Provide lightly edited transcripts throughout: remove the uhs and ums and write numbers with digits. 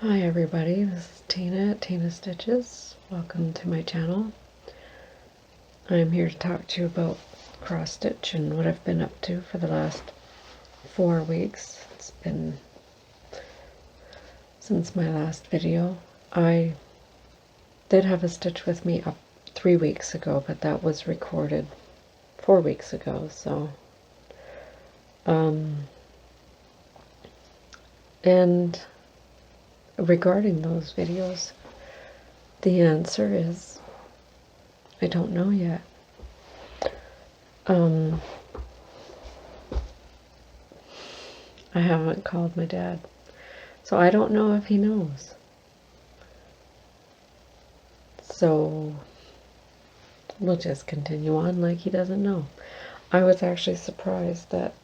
Hi everybody, this is Tina at Tina Stitches. Welcome to my channel. I'm here to talk to you about cross stitch and what I've been up to for the last 4 weeks. It's been since my last video. I did have a stitch with me up 3 weeks ago, but that was recorded 4 weeks ago, so and regarding those videos, the answer is I don't know yet. I haven't called my dad, so I don't know if he knows. So we'll just continue on like he doesn't know. I was actually surprised that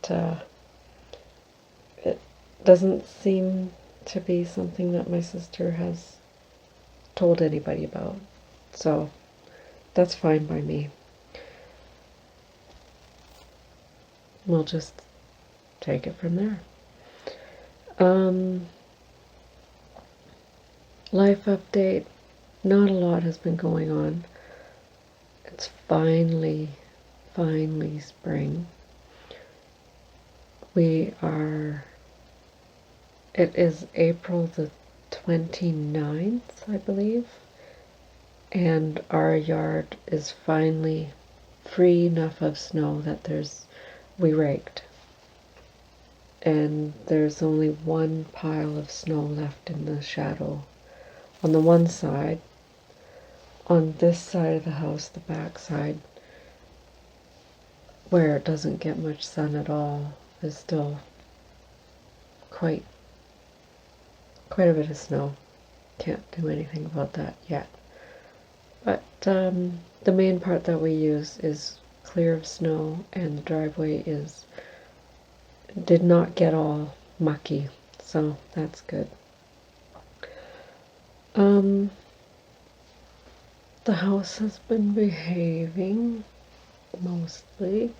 it doesn't seem to be something that my sister has told anybody about. So that's fine by me. We'll just take it from there. Life update. Not a lot has been going on. It's finally spring. It is April the 29th, I believe, and our yard is finally free enough of snow that we raked. And there's only one pile of snow left in the shadow on the one side. On this side of the house, the back side, where it doesn't get much sun at all, is still quite a bit of snow. Can't do anything about that yet. But the main part that we use is clear of snow, and the driveway did not get all mucky, so that's good. The house has been behaving mostly.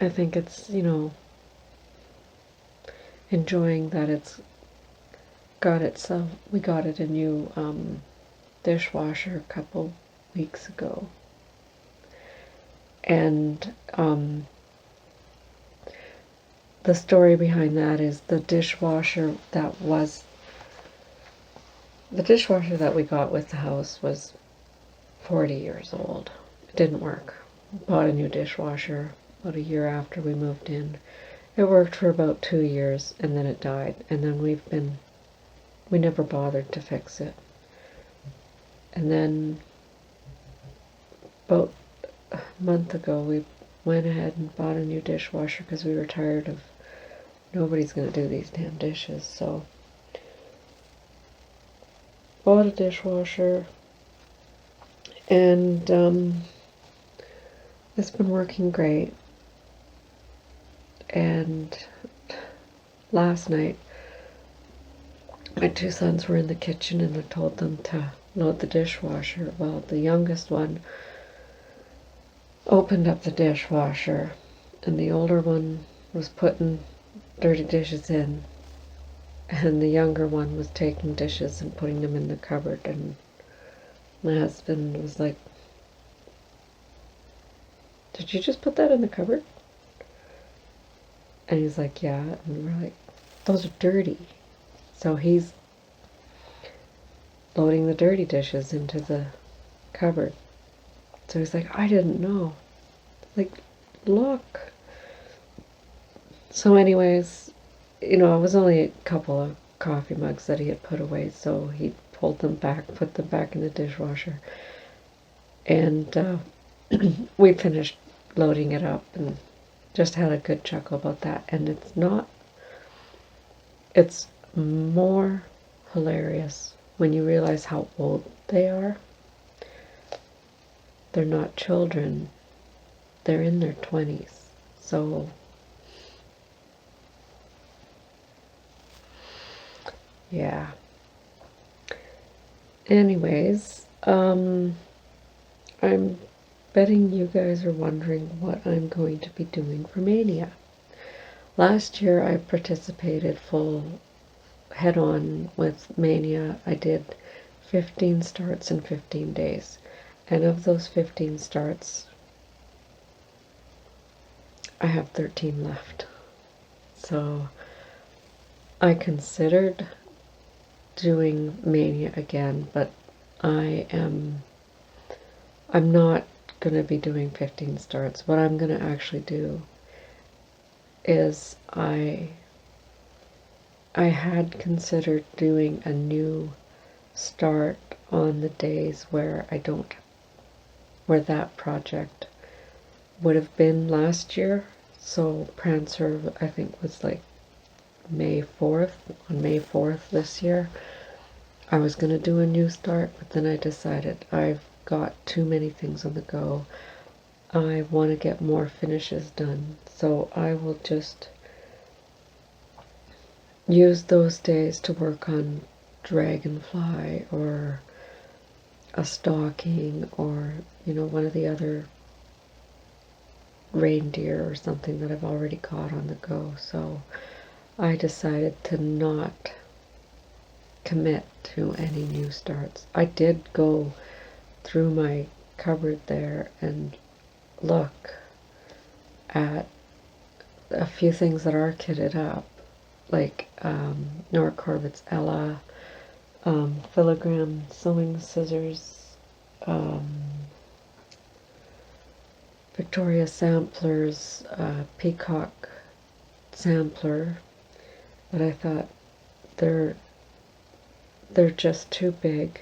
I think it's, enjoying that we got it a new dishwasher a couple weeks ago. And the story behind that is the dishwasher that we got with the house was 40 years old. It didn't work. Bought a new dishwasher about a year after we moved in. It worked for about 2 years and then it died. And then we never bothered to fix it. And then about a month ago we went ahead and bought a new dishwasher because we were tired of nobody's going to do these damn dishes. So bought a dishwasher, and it's been working great. And last night my two sons were in the kitchen and I told them to load the dishwasher. Well, the youngest one opened up the dishwasher and the older one was putting dirty dishes in, and the younger one was taking dishes and putting them in the cupboard. And my husband was like, "Did you just put that in the cupboard?" And he's like, "Yeah." And we're like, "Those are dirty." So he's loading the dirty dishes into the cupboard. So he's like, "I didn't know." Like, look. So anyways, it was only a couple of coffee mugs that he had put away, so he pulled them back, put them back in the dishwasher, and we finished loading it up and just had a good chuckle about that. And it's more hilarious when you realize how old they are. They're not children, they're in their 20s. So yeah. Anyways, I'm betting you guys are wondering what I'm going to be doing for Mania. Last year I participated full head on with Mania, I did 15 starts in 15 days. And of those 15 starts, I have 13 left. So I considered doing Mania again, but I'm not going to be doing 15 starts. What I'm going to actually do is I had considered doing a new start on the days where where that project would have been last year. So Prancer, I think, was like May 4th, on May 4th this year. I was going to do a new start, but then I decided I've got too many things on the go. I want to get more finishes done, so I will just use those days to work on Dragonfly or a stocking or, one of the other reindeer or something that I've already got on the go. So I decided to not commit to any new starts. I did go through my cupboard there and look at a few things that are kitted up, like Nora Corbett's Ella, filigree sewing scissors, Victoria Sampler's peacock sampler, but I thought they're just too big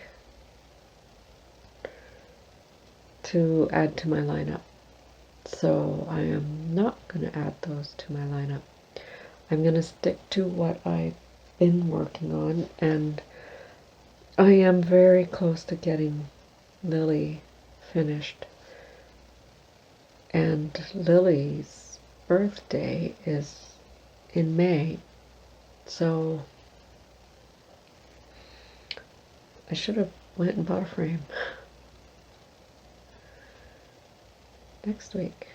to add to my lineup. So I am not going to add those to my lineup. I'm going to stick to what I've been working on, and I am very close to getting Lily finished. And Lily's birthday is in May, so I should have went and bought a frame next week.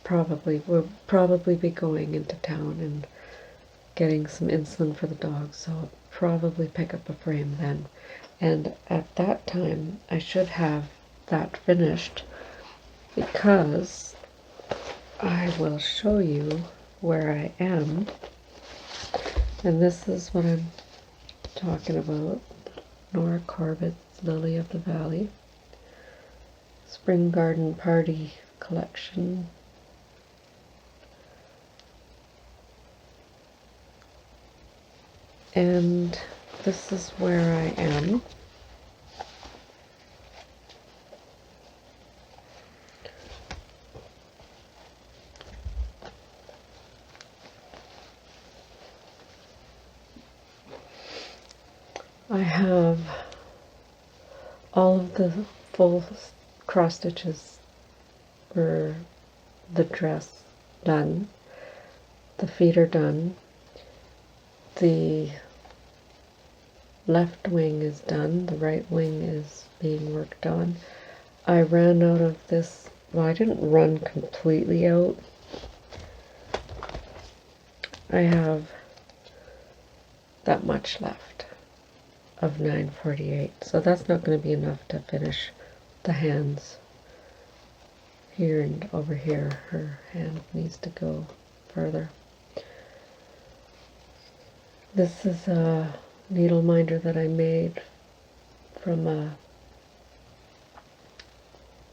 We'll probably be going into town and getting some insulin for the dog, so I'll probably pick up a frame then. And at that time, I should have that finished, because I will show you where I am. And this is what I'm talking about. Nora Corbett's Lily of the Valley Spring Garden Party Collection. And this is where I am. I have all of the full cross stitches for the dress done. The feet are done. The left wing is done. The right wing is being worked on. I ran out of this. Well, I didn't run completely out. I have that much left of 948, so that's not going to be enough to finish the hands here and over here. Her hand needs to go further. This is a needle minder that I made from a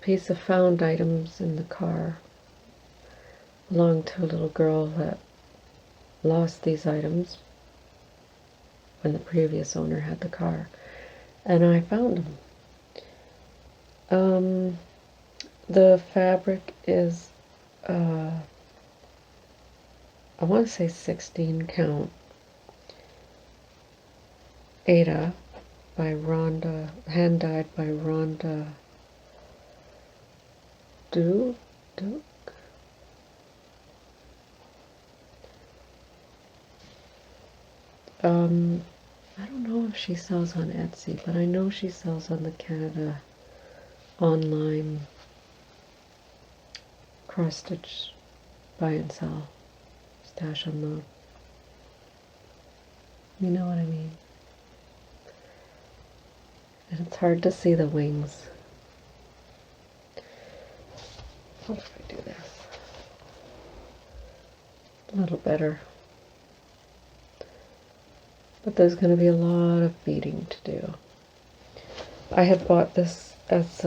piece of found items in the car. Belonged to a little girl that lost these items when the previous owner had the car, and I found them. The fabric is I want to say 16 count Ada by Rhonda, hand dyed by Rhonda Duke. I don't know if she sells on Etsy, but I know she sells on the Canada online cross stitch buy and sell stash unload. You know what I mean? And it's hard to see the wings. What if I do this? A little better. But there's going to be a lot of beading to do. I had bought this as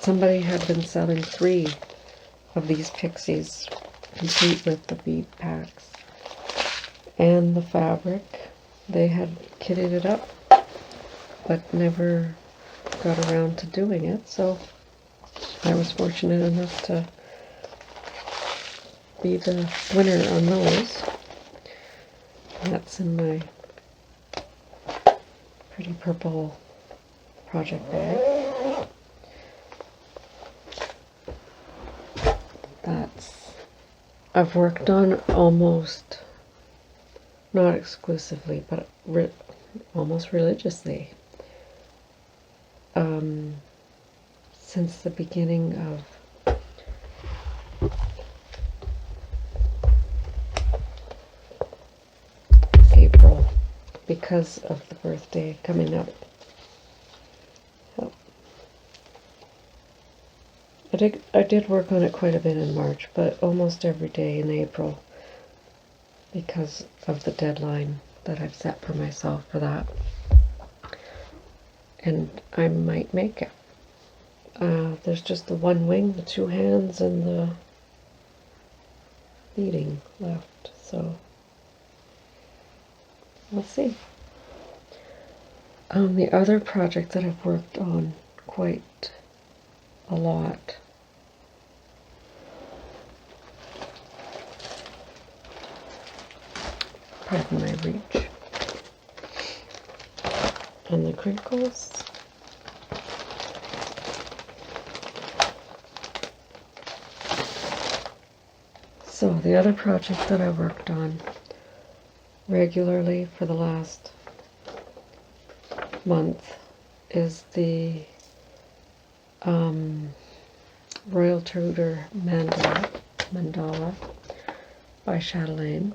somebody had been selling 3 of these pixies, complete with the bead packs and the fabric. They had kitted it up, but never got around to doing it, so I was fortunate enough to be the winner on those. And that's in my pretty purple project bag. I've worked on almost, not exclusively, but almost religiously since the beginning of April, because of the birthday coming up. I did work on it quite a bit in March, but almost every day in April because of the deadline that I've set for myself for that. And I might make it. There's just the one wing, the 2 hands, and the beading left, so we'll see. The other project that I've worked on quite a lot pardon my reach, and the crinkles. So the other project that I worked on regularly for the last month is the Royal Turgor Mandala by Chatelaine.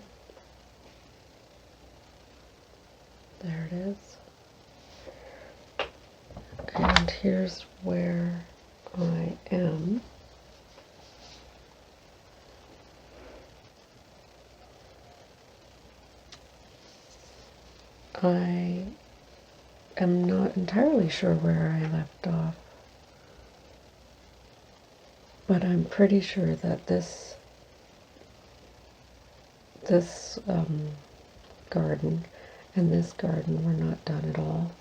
There it is. And here's where I am. I am not entirely sure where I left off, but I'm pretty sure that this garden and this garden were not done at all.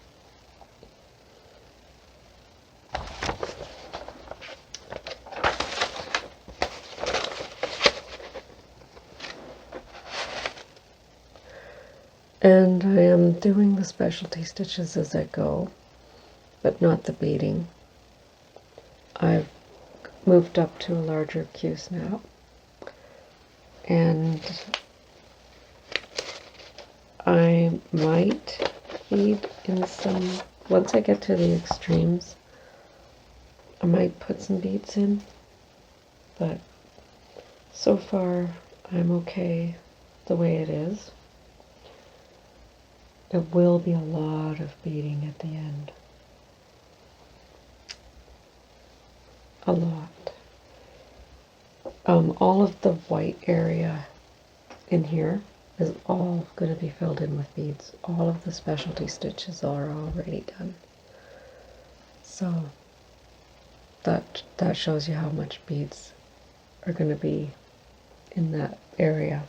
And I am doing the specialty stitches as I go, but not the beading. I've moved up to a larger Q-snap, and I might bead in some, once I get to the extremes, I might put some beads in, but so far I'm okay the way it is. It will be a lot of beading at the end. A lot. All of the white area in here is all going to be filled in with beads. All of the specialty stitches are already done. So that shows you how much beads are going to be in that area.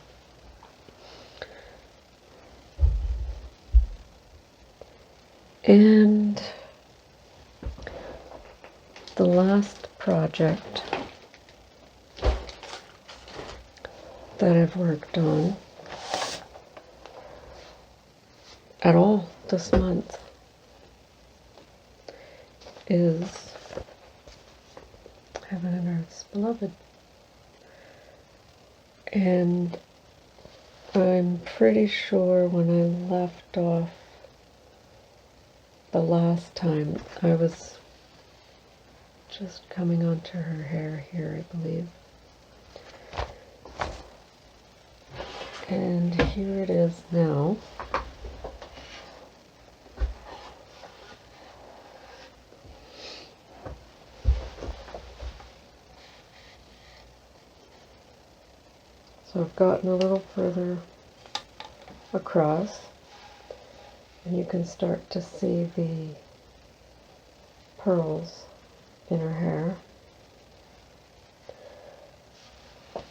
And the last project that I've worked on at all this month is Heaven and Earth's Beloved. And I'm pretty sure when I left off the last time, I was just coming onto her hair here, I believe. And here it is now. So I've gotten a little further across, and you can start to see the pearls in her hair.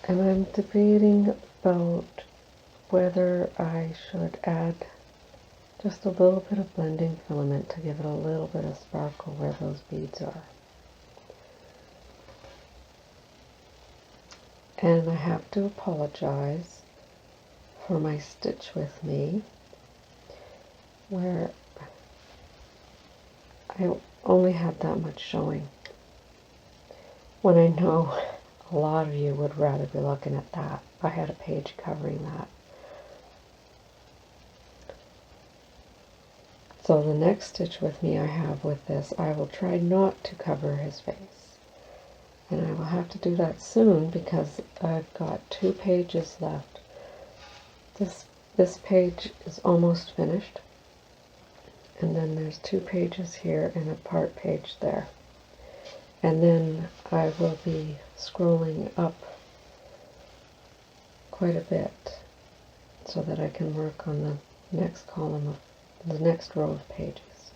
And I'm debating about whether I should add just a little bit of blending filament to give it a little bit of sparkle where those beads are. And I have to apologize for my stitch with me, where I only had that much showing, when I know a lot of you would rather be looking at that. I had a page covering that. So the next stitch with me I have with this, I will try not to cover his face. And I will have to do that soon because I've got 2 pages left. This page is almost finished. And then there's 2 pages here and a part page there. And then I will be scrolling up quite a bit so that I can work on the next column of the next row of pages.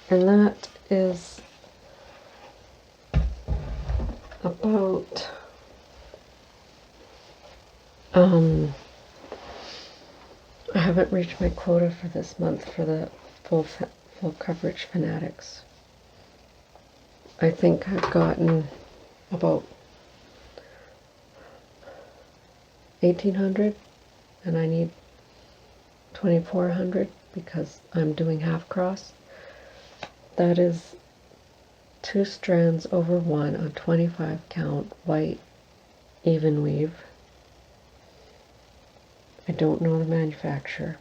And that is about I haven't reached my quota for this month for the full coverage fanatics. I think I've gotten about 1,800, and I need 2,400 because I'm doing half cross. That is 2 strands over 1 on 25 count white even weave. I don't know the manufacturer,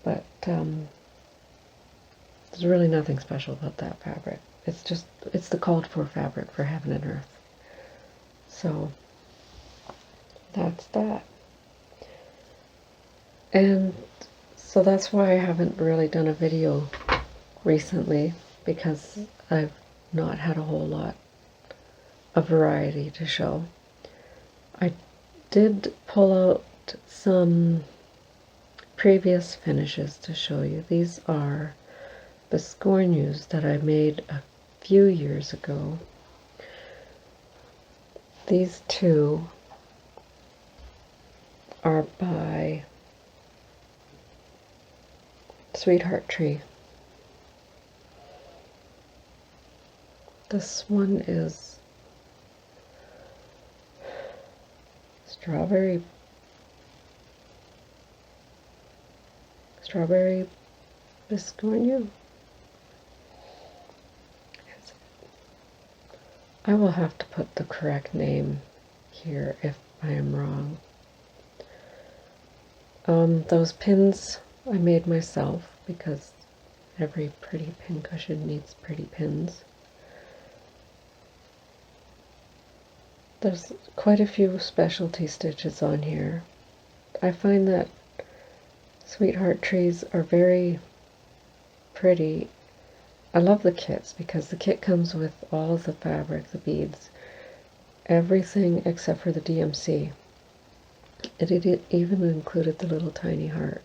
but there's really nothing special about that fabric. It's the called for fabric for heaven and earth. So that's that. And so that's why I haven't really done a video recently, because I've not had a whole lot of variety to show. I did pull out some previous finishes to show you. These are Biscornus that I made a few years ago. These 2 are by Sweetheart Tree. This one is strawberry Biscornu. I will have to put the correct name here if I am wrong. Those pins I made myself because every pretty pincushion needs pretty pins. There's quite a few specialty stitches on here. I find that Sweetheart Trees are very pretty. I love the kits because the kit comes with all the fabric, the beads, everything except for the DMC. It even included the little tiny heart.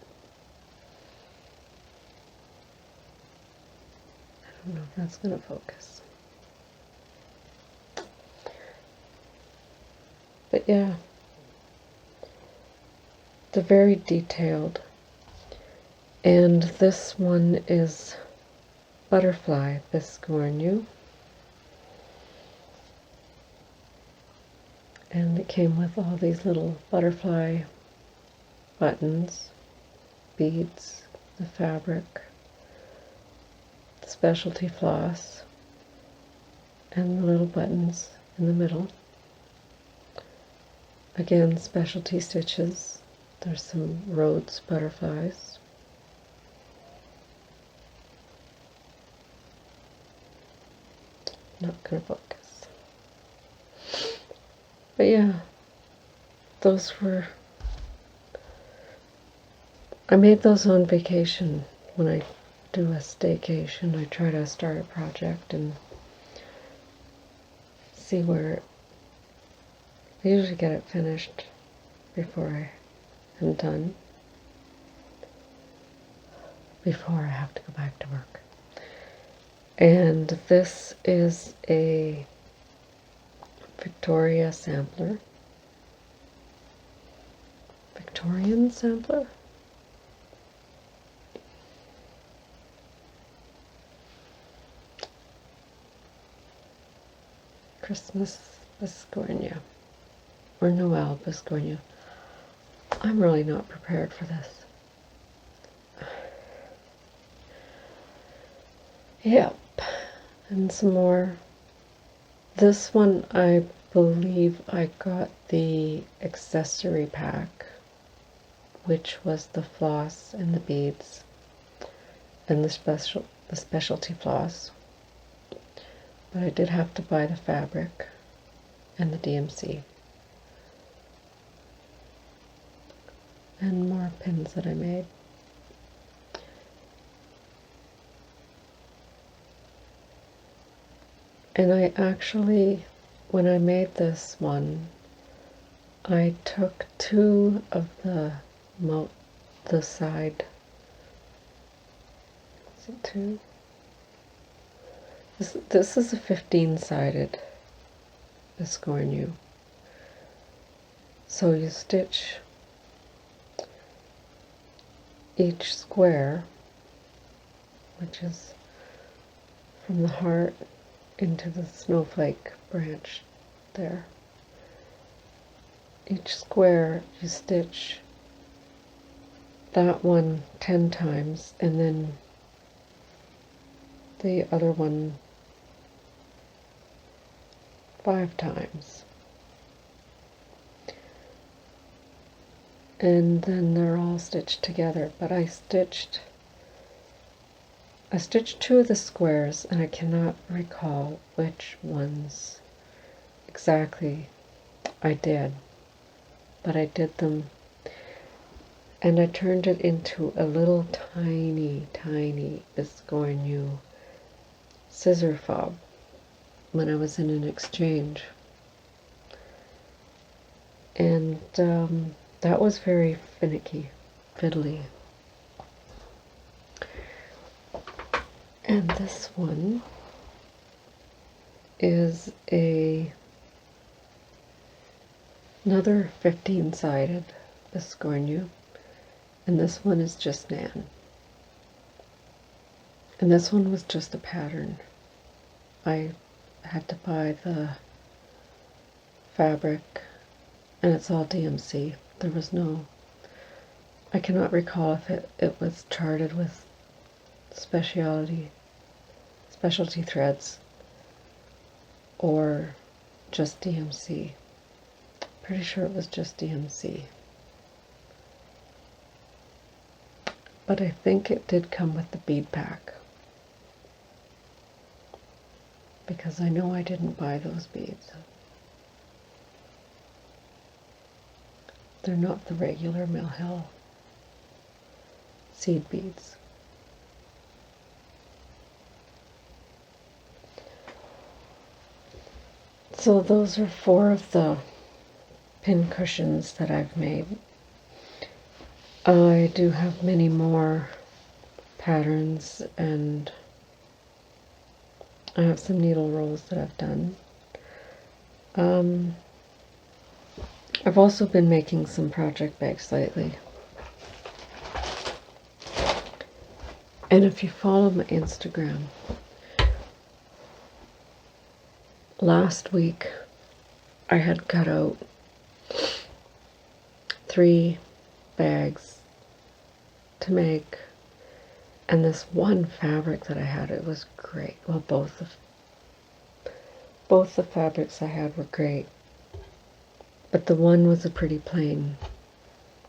I don't know if that's going to focus. But yeah, they're very detailed. And this one is Butterfly Biscornu. And it came with all these little butterfly buttons, beads, the fabric, the specialty floss, and the little buttons in the middle. Again, specialty stitches. There's some Rhodes butterflies. Not going to focus. But yeah, those were, I made those on vacation. When I do a staycation, I try to start a project and see where, I usually get it finished before I am done, before I have to go back to work. And this is a Victorian sampler. Christmas Biscornu, or Noel Biscornu. I'm really not prepared for this. Yep, and some more. This one, I believe I got the accessory pack, which was the floss and the beads and the specialty floss. But I did have to buy the fabric and the DMC. And more pins that I made. And I actually, when I made this one, I took two of the side. Is it two? This is a 15-sided Biscornu. So you stitch each square, which is from the heart into the snowflake branch there. Each square you stitch that one 10 times, and then the other one 5 times. And then they're all stitched together, but I stitched 2 of the squares, and I cannot recall which ones exactly I did, but I did them, and I turned it into a little tiny Biscornu scissor fob when I was in an exchange. And that was very fiddly. And this one is another 15-sided Biscornu, and this one is just Nan. And this one was just a pattern. I had to buy the fabric, and it's all DMC. There was no, I cannot recall if it was charted with specialty threads or just DMC. Pretty sure it was just DMC. But I think it did come with the bead pack, because I know I didn't buy those beads. They're not the regular Mill Hill seed beads. So those are 4 of the pin cushions that I've made. I do have many more patterns, and I have some needle rolls that I've done. I've also been making some project bags lately. And if you follow my Instagram, last week I had cut out 3 bags to make, and this one fabric that I had, it was great. Well, both the fabrics I had were great, but the one was a pretty plain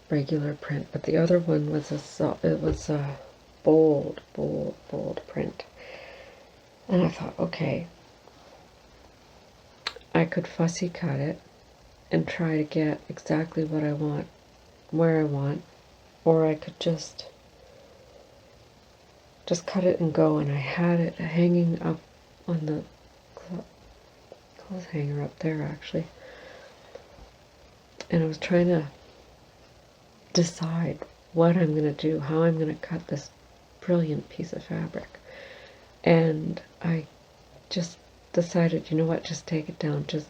regular print, but the other one was a bold print. And I thought, okay, I could fussy cut it and try to get exactly what I want, where I want, or I could just cut it and go. And I had it hanging up on the clothes hanger up there, actually. And I was trying to decide what I'm going to do, how I'm going to cut this brilliant piece of fabric. And I just decided, you know what, just take it down, just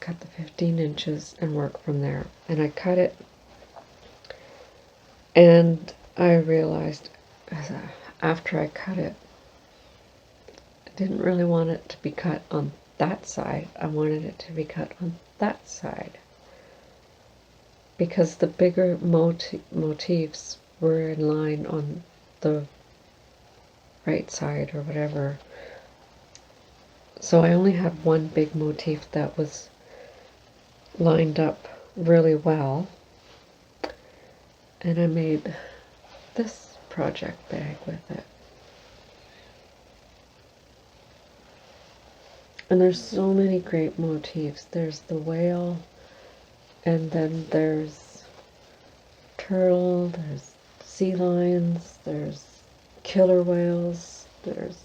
cut the 15 inches and work from there. And I cut it, and I realized after I cut it, I didn't really want it to be cut on that side. I wanted it to be cut on that side, because the bigger motifs were in line on the right side or whatever. So I only had one big motif that was lined up really well, and I made this project bag with it. And there's so many great motifs. There's the whale, and then there's turtle, there's sea lions, there's killer whales, there's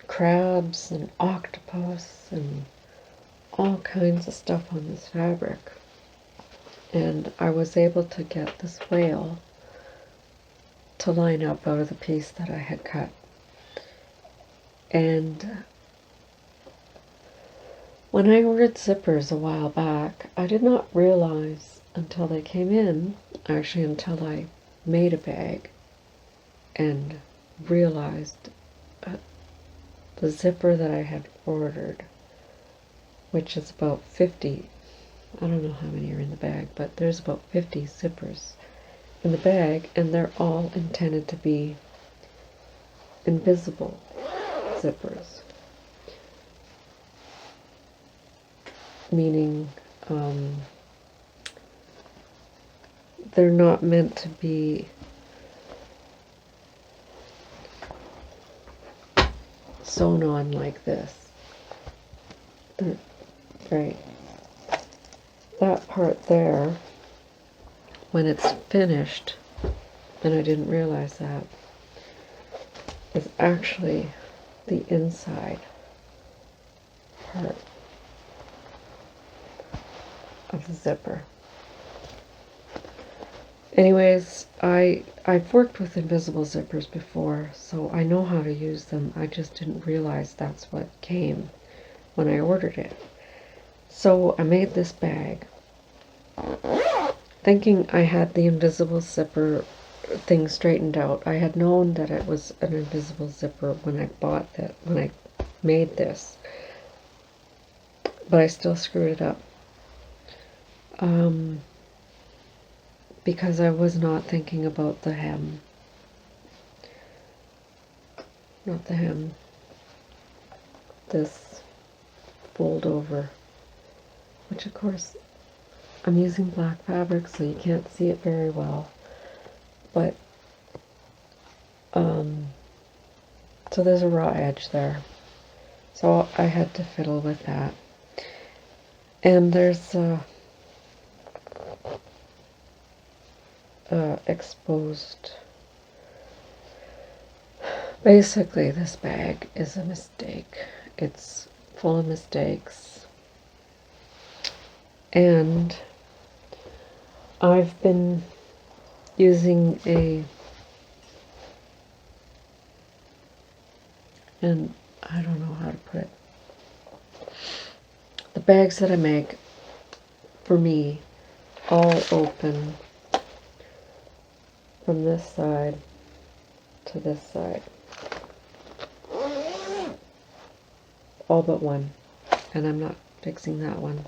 crabs and octopus and all kinds of stuff on this fabric. And I was able to get this whale to line up out of the piece that I had cut. And when I ordered zippers a while back, I did not realize until they came in, actually until I made a bag and realized the zipper that I had ordered, which is about 50, I don't know how many are in the bag, but there's about 50 zippers in the bag, and they're all intended to be invisible zippers, meaning they're not meant to be sewn on like this. Right, that part there, when it's finished, and I didn't realize that, is actually the inside part of the zipper. Anyways, I've worked with invisible zippers before, so I know how to use them. I just didn't realize that's what came when I ordered it. So I made this bag thinking I had the invisible zipper thing straightened out. I had known that it was an invisible zipper when I bought it, when I made this, but I still screwed it up because I was not thinking about the hem. Not the hem, this fold over, which of course I'm using black fabric, so you can't see it very well, but so there's a raw edge there, so I had to fiddle with that. And there's exposed. Basically, this bag is a mistake. It's full of mistakes, and I've been using and I don't know how to put it. The bags that I make, for me, all open from this side to this side. All but one. And I'm not fixing that one.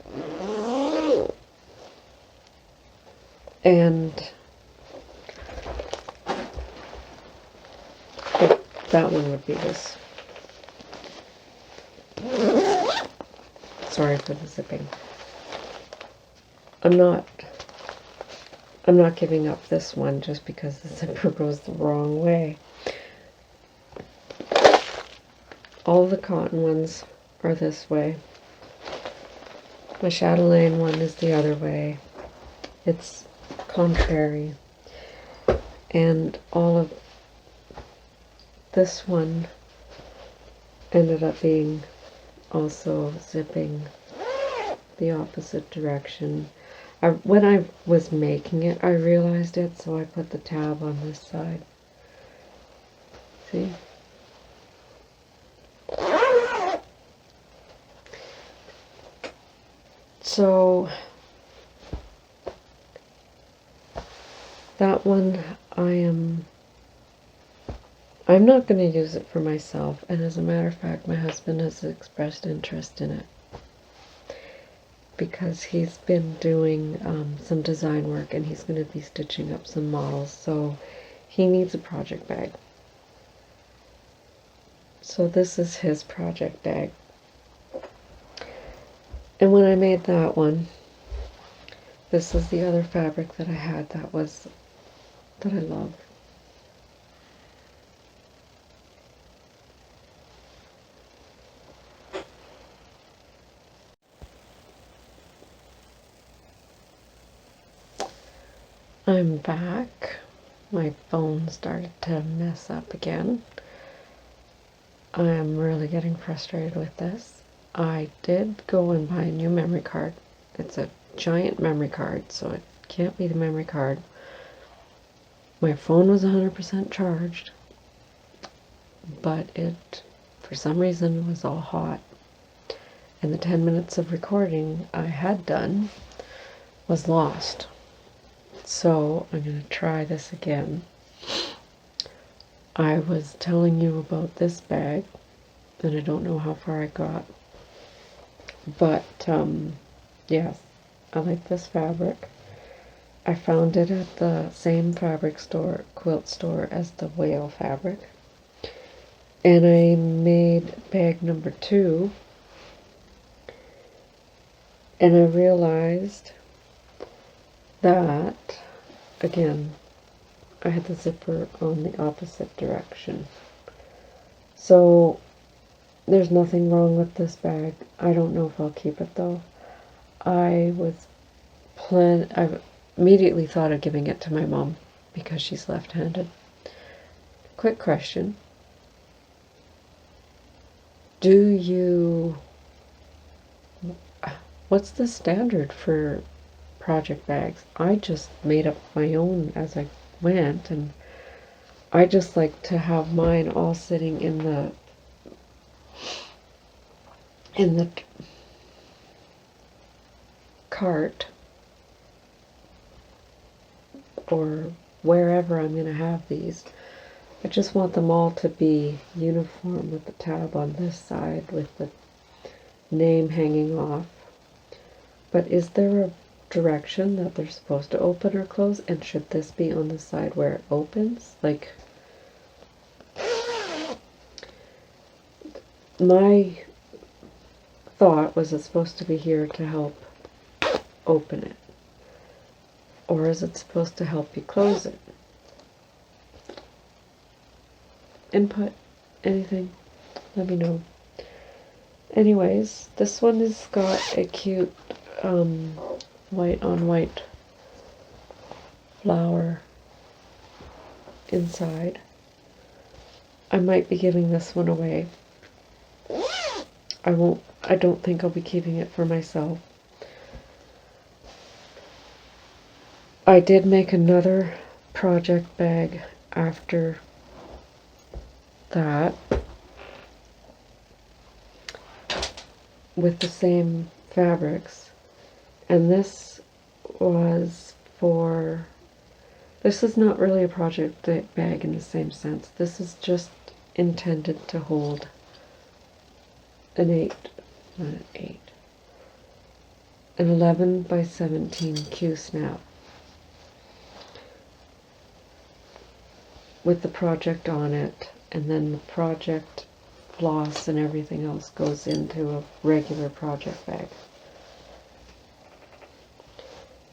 And that one would be this. Sorry for the zipping. I'm not giving up this one just because the zipper goes the wrong way. All the cotton ones are this way. My chatelaine one is the other way. It's contrary. And all of this one ended up being also zipping the opposite direction. When I was making it, I realized it, so I put the tab on this side. See? So that one I'm not going to use it for myself, and as a matter of fact, my husband has expressed interest in it because he's been doing some design work, and he's going to be stitching up some models, so he needs a project bag. So this is his project bag. And when I made that one, this is the other fabric that I had that I love. I'm back. My phone started to mess up again. I am really getting frustrated with this. I did go and buy a new memory card. It's a giant memory card, so it can't be the memory card. My phone was 100% charged, but it, for some reason, was all hot. And the 10 minutes of recording I had done was lost. So I'm going to try this again. I was telling you about this bag, and I don't know how far I got. But, yes, I like this fabric. I found it at the same fabric store, quilt store, as the whale fabric. And I made bag number 2. And I realized that, again, I had the zipper on the opposite direction. So there's nothing wrong with this bag. I don't know if I'll keep it though. I immediately thought of giving it to my mom because she's left-handed. Quick question. What's the standard for project bags? I just made up my own as I went, and I just like to have mine all sitting in the cart or wherever I'm going to have these. I just want them all to be uniform with the tab on this side with the name hanging off. But is there a direction that they're supposed to open or close? And should this be on the side where it opens? Like, my thought was it's supposed to be here to help open it. Or is it supposed to help you close it? Input, anything, let me know. Anyways, this one has got a cute white on white flower inside. I might be giving this one away. I don't think I'll be keeping it for myself. I did make another project bag after that with the same fabrics, and this is not really a project bag in the same sense. This is just intended to hold an 11 by 17 Q snap with the project on it, and then the project floss and everything else goes into a regular project bag.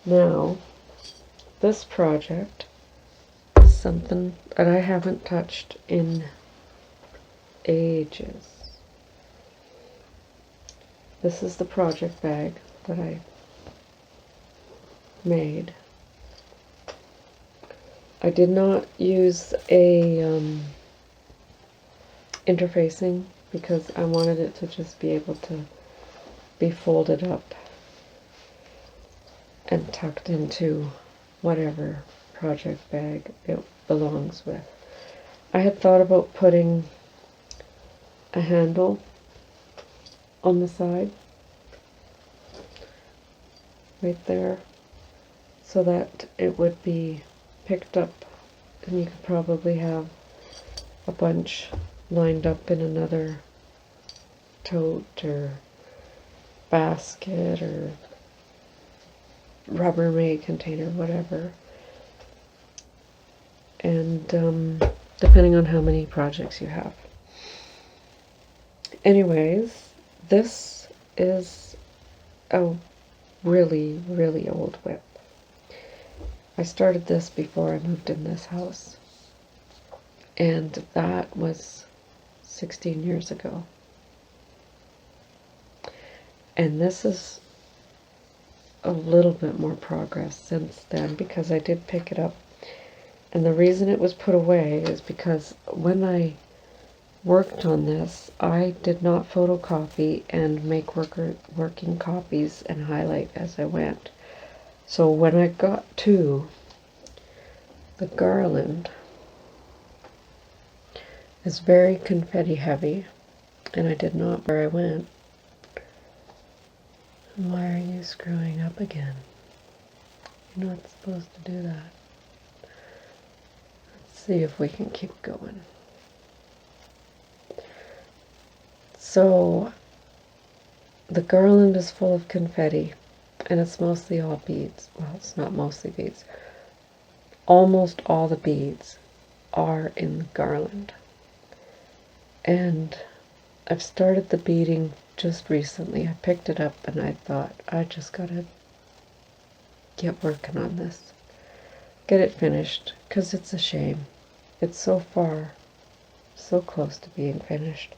Now, this project is something that I haven't touched in ages. This is the project bag. that I made. I did not use a interfacing because I wanted it to just be able to be folded up and tucked into whatever project bag it belongs with. I had thought about putting a handle on the side right there so that it would be picked up and you could probably have a bunch lined up in another tote or basket or Rubbermaid container, whatever. And depending on how many projects you have. Anyways, this is a really, really old whip. I started this before I moved in this house. And that was 16 years ago. And this is a little bit more progress since then because I did pick it up. And the reason it was put away is because when I worked on this, I did not photocopy and make working copies and highlight as I went. So when I got to the garland, it's very confetti heavy, and I did not where I went. Why are you screwing up again? You're not supposed to do that. Let's see if we can keep going. So the garland is full of confetti, and it's mostly all beads. Well, it's not mostly beads. Almost all the beads are in the garland. And I've started the beading just recently. I picked it up and I thought, I just gotta get working on this. Get it finished, because it's a shame. It's so far, so close to being finished.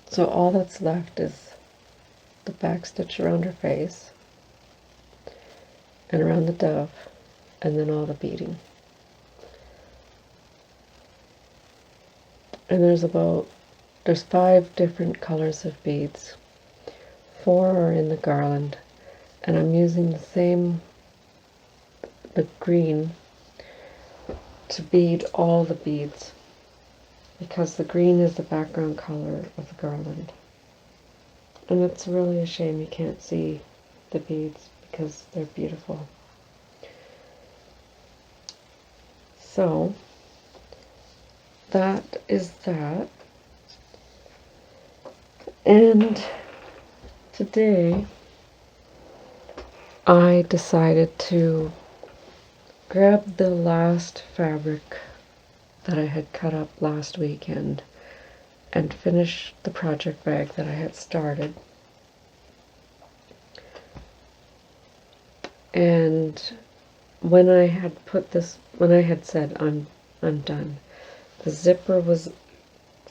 So all that's left is the back stitch around her face and around the dove, and then all the beading. And there's 5 different colors of beads. 4 are in the garland, and I'm using the green to bead all the beads because the green is the background color of the garland. And it's really a shame you can't see the beads because they're beautiful. So that is that. And today I decided to grab the last fabric that I had cut up last weekend and finish the project bag that I had started. And when I had said I'm done, the zipper was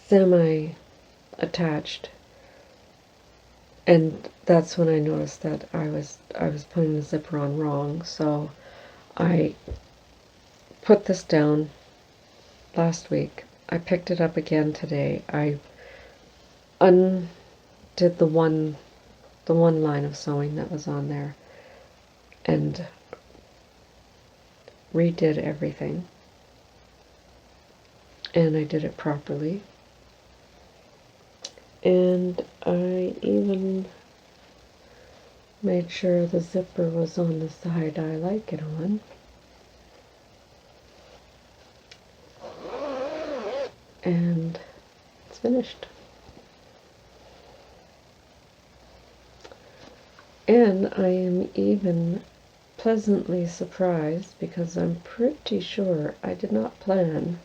semi-attached, and that's when I noticed that I was putting the zipper on wrong. So I put this down last week. I picked it up again today. I undid the one line of sewing that was on there and redid everything. And I did it properly. And I even made sure the zipper was on the side I like it on. And it's finished. And I am even pleasantly surprised because I'm pretty sure I did not plan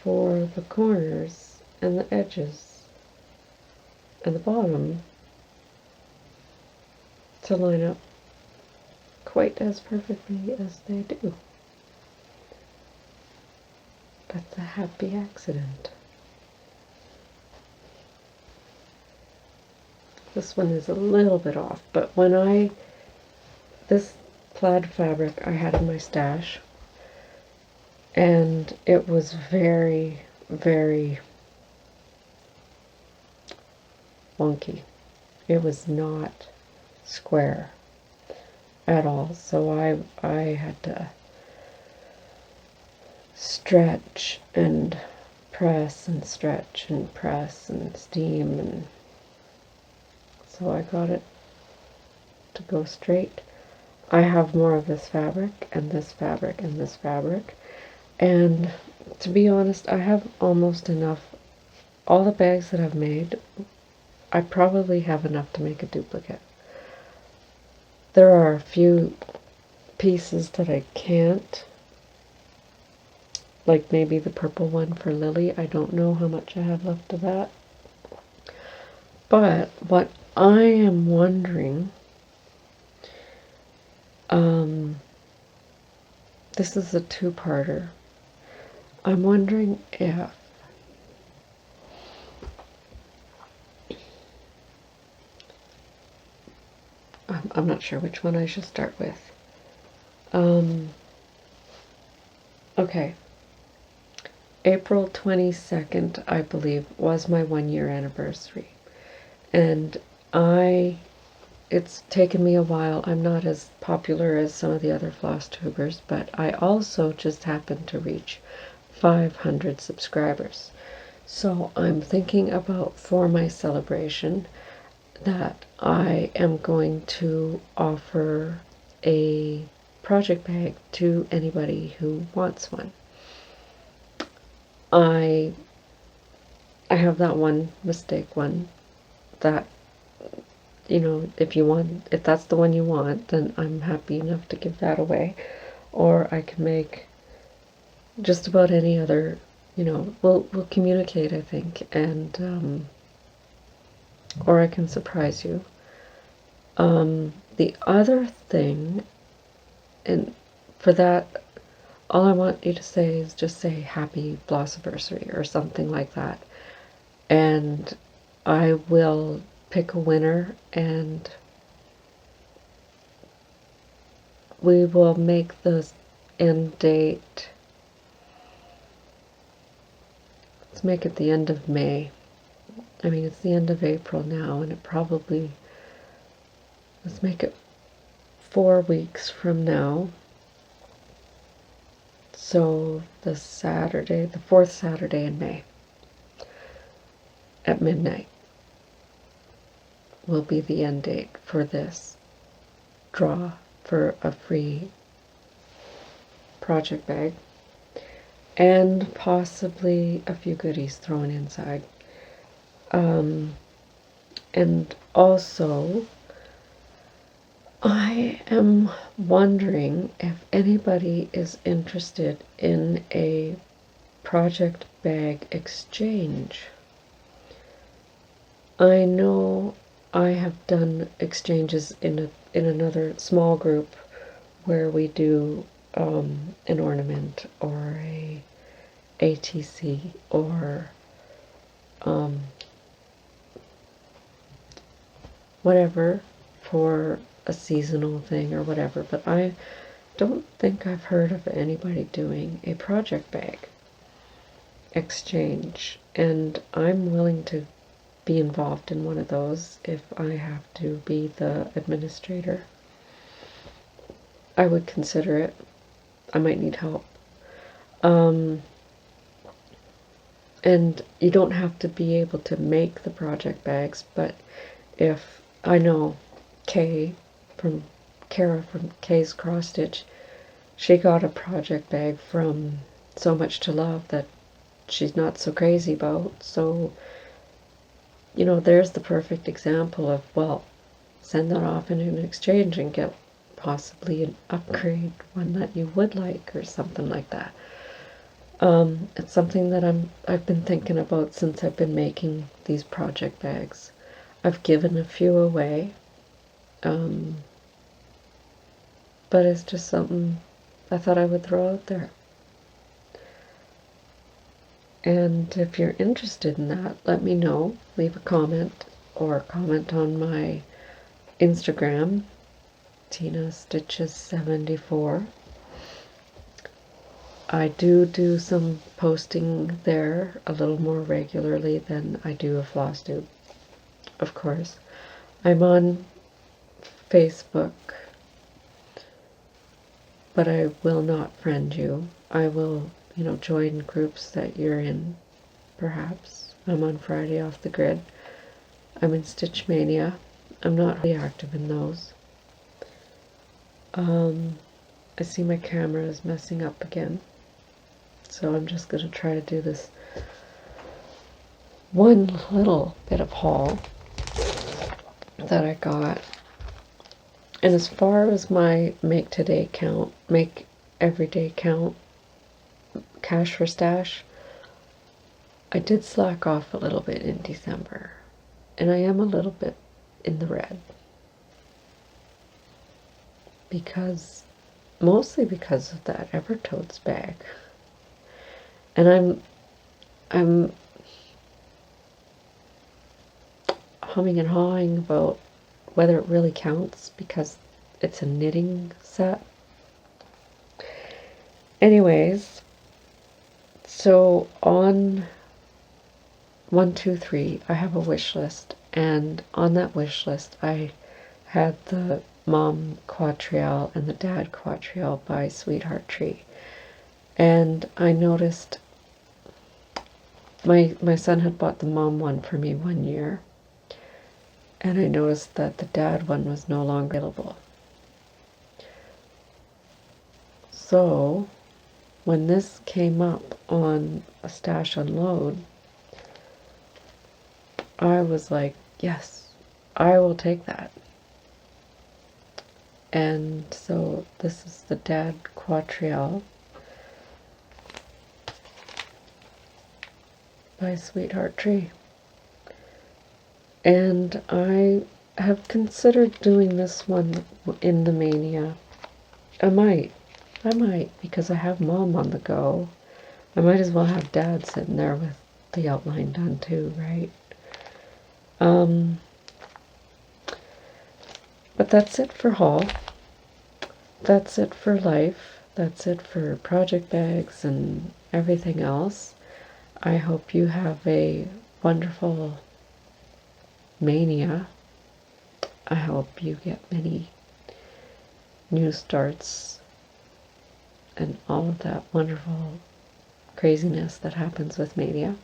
for the corners and the edges and the bottom to line up quite as perfectly as they do. That's a happy accident. This one is a little bit off, but this plaid fabric I had in my stash, and it was very, very wonky. It was not square at all, so I had to stretch and press and stretch and press and steam, and so I got it to go straight. I have more of this fabric and this fabric and this fabric, and to be honest, I have almost enough. All the bags that I've made, I probably have enough to make a duplicate. There are a few pieces that I can't, like maybe the purple one for Lily. I don't know how much I have left of that. But what I am wondering, this is a two-parter. I'm wondering if I'm not sure which one I should start with. Okay. April 22nd, I believe, was my 1-year anniversary. And it's taken me a while. I'm not as popular as some of the other floss tubers, but I also just happened to reach 500 subscribers. So I'm thinking about, for my celebration, that I am going to offer a project bag to anybody who wants one. I have that one mistake one that, if that's the one you want, then I'm happy enough to give that away. Or I can make just about any other, we'll communicate, I think, and or I can surprise you. The other thing, and for that, all I want you to say is just say happy Flosstibiversary or something like that. And I will pick a winner, and we will make the end date, let's make it the end of May. I mean, it's the end of April now, and let's make it 4 weeks from now. So the fourth Saturday in May at midnight will be the end date for this draw for a free project bag, and possibly a few goodies thrown inside. And also, I am wondering if anybody is interested in a project bag exchange. I know I have done exchanges in another small group where we do an ornament or a ATC or whatever for a seasonal thing or whatever, but I don't think I've heard of anybody doing a project bag exchange, and I'm willing to be involved in one of those if I have to be the administrator. I would consider it. I might need help. And you don't have to be able to make the project bags, but if I know Kara from Kay's Cross Stitch, she got a project bag from So Much to Love that she's not so crazy about. So, there's the perfect example of, well, send that off in an exchange and get possibly an upgrade, one that you would like or something like that. It's something that I've been thinking about since I've been making these project bags. I've given a few away, but it's just something I thought I would throw out there. And if you're interested in that, let me know. Leave a comment or comment on my Instagram, Tina Stitches 74. I do some posting there a little more regularly than I do a Flosstube, of course. I'm on Facebook, but I will not friend you. I will, join groups that you're in, perhaps. I'm on Friday Off the Grid. I'm in Stitch Mania. I'm not really active in those. I see my camera is messing up again. So I'm just going to try to do this one little bit of haul that I got. And as far as my make everyday count, cash for stash, I did slack off a little bit in December. And I am a little bit in the red. Mostly because of that Evertoads bag. And I'm humming and hawing about whether it really counts because it's a knitting set. Anyways, so on 123 I have a wish list, and on that wish list I had the Mom Quadrille and the Dad Quadrille by Sweetheart Tree. And I noticed my son had bought the mom one for me one year, and I noticed that the dad one was no longer available. So when this came up on a stash unload, I was like, yes, I will take that. And so this is the Dad Quadrille by Sweetheart Tree. And I have considered doing this one in the Mania. I might, because I have Mom on the go. I might as well have Dad sitting there with the outline done too, right? But that's it for haul. That's it for life. That's it for project bags and everything else. I hope you have a wonderful Mania. I hope you get many new starts and all of that wonderful craziness that happens with Mania.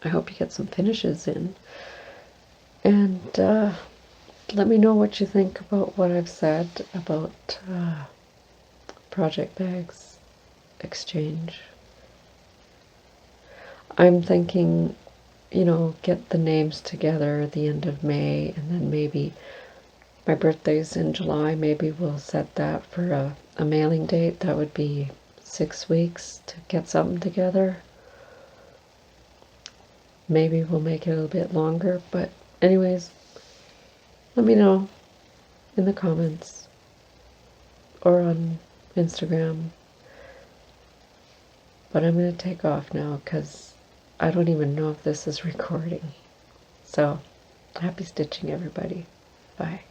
I hope you get some finishes in. And let me know what you think about what I've said about project bags exchange. I'm thinking, get the names together at the end of May, and then maybe my birthday's in July. Maybe we'll set that for a mailing date. That would be 6 weeks to get something together. Maybe we'll make it a little bit longer, but anyways, let me know in the comments or on Instagram. But I'm going to take off now because I don't even know if this is recording. So, happy stitching, everybody. Bye.